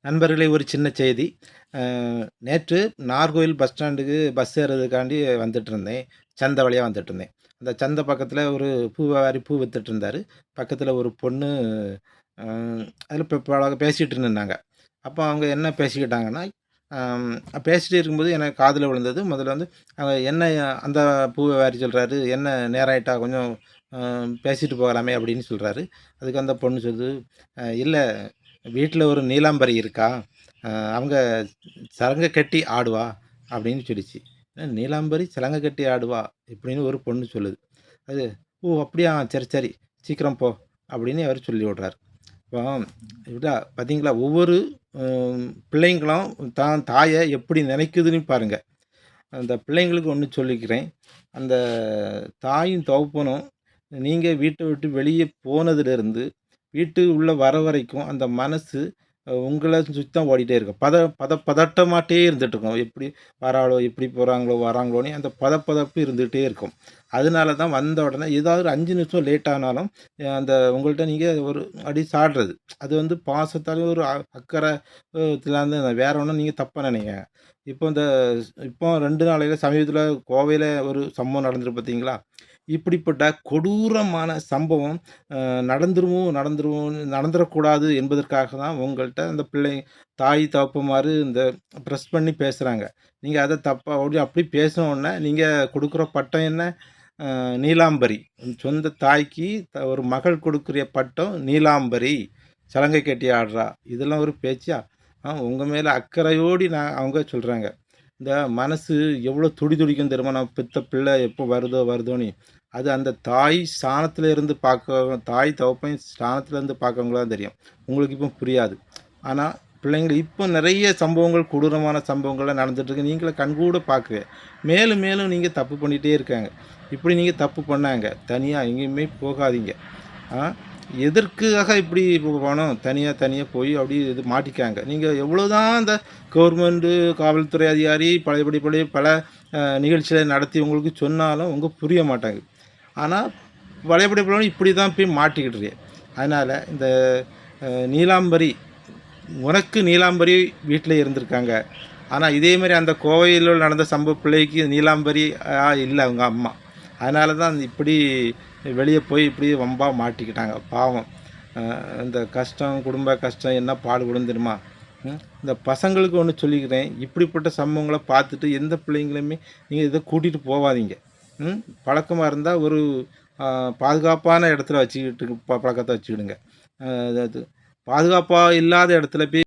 நண்பர்களே, ஒரு சின்ன செய்தி. அ நேற்று நாகர்கோவில் பஸ் ஸ்டாண்டுக்கு பஸ் ஏறுறதுக்காண்டி வந்துட்டுருந்தேன். சந்தை வழியா வந்துட்டுருந்தேன். அந்த சந்தை பக்கத்தில ஒரு பூ வியாபாரி பூ வித்துட்டுருந்தாரு. பக்கத்தில ஒரு பொண்ணு அ அதில பழக பேசிட்டு இருந்தாங்க. அப்போ அவங்க என்ன பேசிக்கிட்டாங்கன்னா, அம் பேசிட்டே இருக்கும்போது எனக்கு காதுல விழுந்தது. முதல்ல வந்து என்ன அந்த பூ வியாபாரி சொல்றாரு, "என்ன நேரம் ஆயிட்டா கொஞ்சம் அ பேசிட்டு போகலாமே" அப்படின்னு சொல்றாரு. அதுக்கு அந்த பொண்ணு சொல்லுது, இல்ல வீட்ல ஒரு நீலாம்பரி இருக்கா. அ அவங்க சலங்க கட்டி ஆடுவா" அப்படின்னு சொல்லிச்சு. நீலாம்பரி சலங்க கட்டி ஆடுவா" இப்படின்னு ஒரு பொண்ணு சொல்லுது. அது, "ஓ! அப்படியா? சரி, சரி. சீக்கிரம் போ" அப்படின்னு அவரு சொல்லி விடுறாரு. இப்போ இதா பார்த்தீங்களா? ஒவ்வொரு பிள்ளைங்களும் தான் தாய எப்படி நினைக்குதுன்னு பாருங்க. அந்த பிள்ளைங்களுக்கு ஒண்ணு சொல்லிக்கிறேன். அந்த தாயும் தகப்பனும் நீங்க வீட்ட விட்டு வெளிய போனதிலிருந்து, வீட்டு உள்ள வர வரைக்கும் அந்த மனசு உங்கள சுத்தி தான் ஓடிட்டே இருக்கும். பதட்டமாட்டே இருந்துட்டுருக்கும். எப்படி வராளோ, எப்படி போறாங்களோ, வராங்களோன்னு அந்த பதப்பதப்பு இருந்துகிட்டே இருக்கும். அதனால தான் வந்த உடனே ஏதாவது ஒரு 5 நிமிஷம் லேட் ஆனாலும், அந்த உங்கள்ட்ட நீங்க ஒரு அடி சாடுறது. அது வந்து பாசத்தால ஒரு அக்கறை த்திலாந்து வேற ஒண்ணும் நீங்க தப்பா நினைக்காதீங்க. இப்போ இப்போ 2 நாளையில சமீபத்தில கோவையில ஒரு சம்பவம் நடந்திருக்கு பார்த்தீங்களா? இப்படிப்பட்ட கொடூரமான சம்பவம் நடந்துறக்கூடாது என்பதற்காக தான் உங்கள்ட்ட அந்த தாய், தகப்பமாரு இந்த பிரஸ் பண்ணி பேசுறாங்க. நீங்க அத தப்பா அப்படி பேசின உடனே நீங்க குடுக்குற பட்டம் என்ன? நீலாம்பரி. சொந்த தாய்க்கு ஒரு மகள் கொடுக்கிற பட்டம் நீலாம்பரி. சலங்கை கட்டி ஆடுறா. இதெல்லாம் ஒரு பேச்சா? உங்க மேல அக்கறையோடி அவங்க சொல்றாங்க. இந்த மனசு எவ்வளோ துடிதுடிக்கும் தெரியுமா? நம்ம பெத்த பிள்ளை எப்போ வருதோ வருதோன்னு. அது அந்த தாய் ஸ்தானத்தில இருந்து தாய் தகப்பன் ஸ்தானத்தில இருந்து பார்க்கவங்களுக்கு தான் தெரியும். உங்களுக்கு இப்போ புரியாது. ஆனா பிள்ளைங்கள் இப்போ நெறைய சம்பவங்கள், கொடூரமான சம்பவங்கள்லாம் நடந்துட்டுருக்கு. நீங்களே கண்கூட பார்க்குறேன். மேலும் மேலும் நீங்க தப்பு பண்ணிட்டே இருக்காங்க. இப்படி நீங்க தப்பு பண்ணாங்க. தனியா எங்கேயுமே போகாதீங்க. ஆ எதற்காக இப்படி போணும்? தனியா தனியா போய் அப்படியே இது மாட்டிக்காங்க. நீங்க எவ்வளோதான் அந்த கவர்மெண்டு, காவல்துறை அதிகாரி பழையபடி பல நிகழ்ச்சிகளை நடத்தி உங்களுக்கு சொன்னாலும் புரிய மாட்டாங்க. ஆனா பழையபடி இப்படி தான் போய் மாட்டிக்கிடுறீங்க. அதனால இந்த நீலாம்பரி உனக்கு நீலாம்பரி வீட்ல இருந்திருக்காங்க. ஆனா இதே மாரி அந்த கோவையில நடந்த பிள்ளைக்கு நீலாம்பரி இல்ல அவங்க அம்மா. அதனால தான் இப்படி வெளிய போய் இப்படி வம்பா மாட்டிக்கிட்டாங்க. பாவம். இந்த கஷ்டம், குடும்ப கஷ்டம் என்ன பாடுபடும் தெரியுமா? இந்த பசங்களுக்கு ஒண்ணு சொல்லிக்கிறேன். இப்படிப்பட்ட சம்பவங்கள பார்த்துட்டு எந்த பிள்ளைங்களுமே நீங்க இத கூட்டிட்டு போவாதீங்க. ம். பழக்கமா இருந்தா ஒரு அ பாதுகாப்பான இடத்துல வச்சுக்கிட்டு பழக்கத்த வச்சுக்கிடுங்க. அது அது பாதுகாப்பா இல்லாத இடத்துல போய்